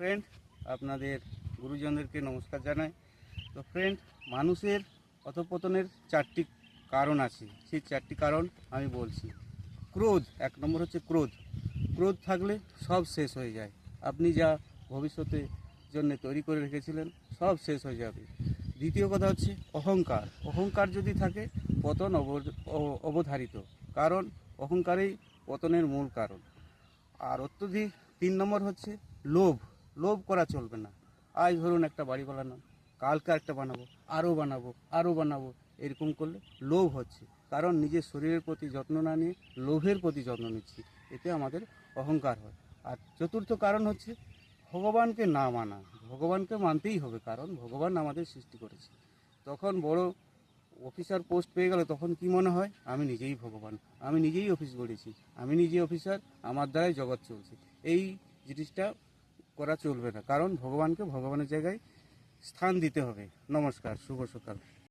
Friend, আপনাদের গুরুজনদেরকে নমস্কার জানাই। তো ফ্রেন্ড, মানুষের অধঃপতনের 4টি কারণ আছে। সেই 4টি কারণ আমি বলছি। ক্রোধ, 1 নম্বর হচ্ছে ক্রোধ। ক্রোধ থাকলে সব শেষ হয়ে যায়। আপনি যা ভবিষ্যতে জন্য তৈরি করে রেখেছিলেন সব শেষ হয়ে যাবে। দ্বিতীয় কথা হচ্ছে অহংকার। অহংকার যদি থাকে পতন অবধারিত, কারণ অহংকারেই পতনের মূল কারণ। আর অত্যধিক 3 নম্বর হচ্ছে লোভ। লোভ করা চলবে না। আজ ধরুন একটা বাড়ি বানানো, কালকে একটা বানাবো, আরও বানাবো, এরকম করলে লোভ হচ্ছে। কারণ নিজের শরীরের প্রতি যত্ন না নিয়ে লোভের প্রতি যত্ন নিচ্ছি, এতে আমাদের অহংকার হয়। আর চতুর্থ কারণ হচ্ছে ভগবানকে না মানা। ভগবানকে মানতেই হবে, কারণ ভগবান আমাদের সৃষ্টি করেছে। তখন বড় অফিসার পোস্ট পেয়ে গেলে তখন কি মনে হয়, আমি নিজেই ভগবান, আমি নিজেই অফিস গড়েছি, আমি নিজেই অফিসার, আমার দ্বারাই জগৎ চলছে। এই জিনিসটা করা চলবে না, কারণ ভগবানকে ভগবানের জায়গায় স্থান দিতে হবে। নমস্কার, শুভ সকাল।